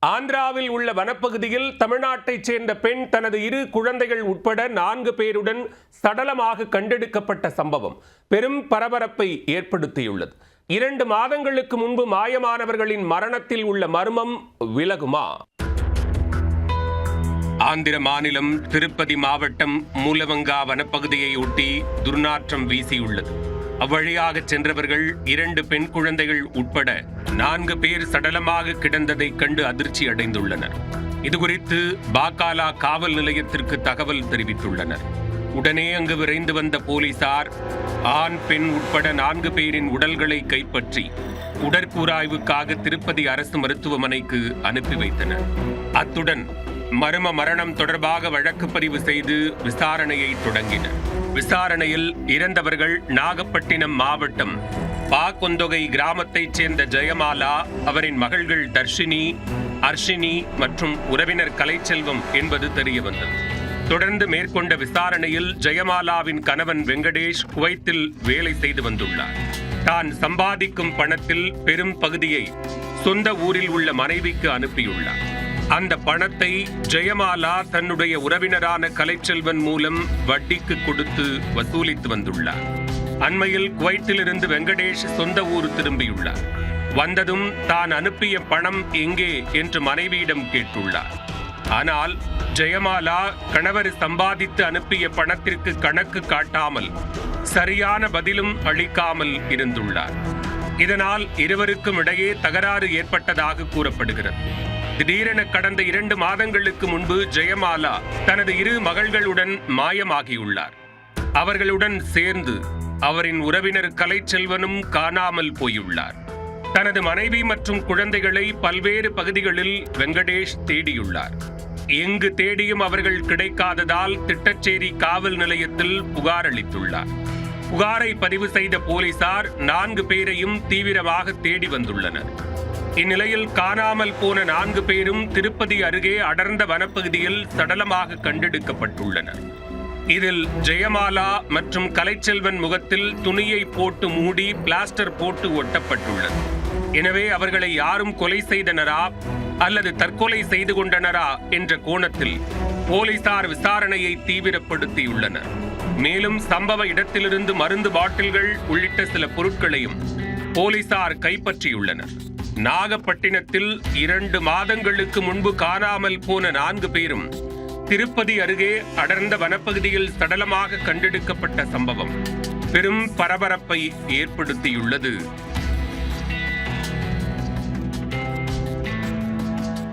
ஆந்திராவில் உள்ள வனப்பகுதியில் தமிழ்நாட்டைச் சேர்ந்த பெண் தனது 2 குழந்தைகள் உட்பட 4 பேருடன் சடலமாக கண்டெடுக்கப்பட்ட சம்பவம் பெரும் பரபரப்பை ஏற்படுத்தியுள்ளது. 2 மாதங்களுக்கு முன்பு மாயமானவர்களின் மரணத்தில் உள்ள மர்மம் விலகுமா? ஆந்திர மாநிலம் திருப்பதி மாவட்டம் மூலவங்கா வனப்பகுதியை ஒட்டி துர்நாற்றம் வீசியுள்ளது. அவ்வழியாக சென்றவர்கள் 2 பெண் குழந்தைகள் உட்பட 4 பேர் சடலமாக கிடந்ததைக் கண்டு அதிர்ச்சி அடைந்துள்ளனர். இதுகுறித்து பாக்காலா காவல் நிலையத்திற்கு தகவல் தெரிவித்துள்ளனர். உடனே அங்கு விரைந்து வந்த போலீசார் ஆண் பெண் உட்பட 4 பேரின் உடல்களை கைப்பற்றி உடற்கூராய்வுக்காக திருப்பதி அரசு மருத்துவமனைக்கு அனுப்பி வைத்தனர். அத்துடன் மரணம் தொடர்பாக வழக்கு பதிவு செய்து விசாரணையை தொடங்கினர். விசாரணையில் இறந்தவர்கள் நாகப்பட்டினம் மாவட்டம் பாகொந்தொகை கிராமத்தைச் சேர்ந்த ஜெயமாலா, அவரின் மகள்கள் தர்ஷினி, அர்ஷினி மற்றும் உறவினர் கலைச்செல்வம் என்பது தெரியவந்தது. தொடர்ந்து மேற்கொண்ட விசாரணையில் ஜெயமாலாவின் கணவன் வெங்கடேஷ் குவைத்தில் வேலை செய்து வந்துள்ளார். தான் சம்பாதிக்கும் பணத்தில் பெரும் பகுதியை சொந்த ஊரில் உள்ள மனைவிக்கு அனுப்பியுள்ளார். அந்த பணத்தை ஜெயமாலா தன்னுடைய உறவினரான கலைச்செல்வன் மூலம் வட்டிக்கு கொடுத்து வசூலித்து வந்துள்ளார். அண்மையில் குவைத்திலிருந்து வெங்கடேஷ் சொந்த ஊர் திரும்பியுள்ளார். வந்ததும் தான் அனுப்பிய பணம் எங்கே என்று மனைவியிடம் கேட்டுள்ளார். ஆனால் ஜெயமாலா கணவர் சம்பாதித்து அனுப்பிய பணத்திற்கு கணக்கு காட்டாமல் சரியான பதிலும் அளிக்காமல் இருந்துள்ளார். இதனால் இருவருக்கும் இடையே தகராறு ஏற்பட்டதாக கூறப்படுகிறது. திடீரென கடந்த 2 மாதங்களுக்கு முன்பு ஜெயமாலா தனது 2 மகள்களுடன் மாயமாகியுள்ளார். அவர்களுடன் சேர்ந்து அவரின் உறவினர் கலைச்செல்வனும் காணாமல் போயுள்ளார். தனது மனைவி மற்றும் குழந்தைகளை பல்வேறு பகுதிகளில் வெங்கடேஷ் தேடியுள்ளார். எங்கு தேடியும் அவர்கள் கிடைக்காததால் திட்டச்சேரி காவல் நிலையத்தில் புகார் அளித்துள்ளார். புகாரை பதிவு செய்த போலீசார் 4 பேரையும் தீவிரமாக தேடி வந்துள்ளனர். இந்நிலையில் காணாமல் போன 4 பேரும் திருப்பதி அருகே அடர்ந்த வனப்பகுதியில் சடலமாக கண்டெடுக்கப்பட்டுள்ளனர். இதில் ஜெயமாலா மற்றும் கலைச்செல்வன் முகத்தில் துணியை போட்டு மூடி பிளாஸ்டர் போட்டு ஒட்டப்பட்டுள்ளது. எனவே அவர்களை யாரும் கொலை செய்தனரா அல்லது தற்கொலை செய்து கொண்டனரா என்ற கோணத்தில் போலீசார் விசாரணையை தீவிரப்படுத்தியுள்ளனர். மேலும் சம்பவ இடத்திலிருந்து மருந்து பாட்டில்கள் உள்ளிட்ட சில பொருட்களையும் போலீசார் கைப்பற்றியுள்ளனர். நாகப்பட்டினத்தில் 2 மாதங்களுக்கு முன்பு காணாமல் போன 4 பேரும் திருப்பதி அருகே அடர்ந்த வனப்பகுதியில் சடலமாக கண்டெடுக்கப்பட்ட சம்பவம் பெரும் பரபரப்பை ஏற்படுத்தியுள்ளது.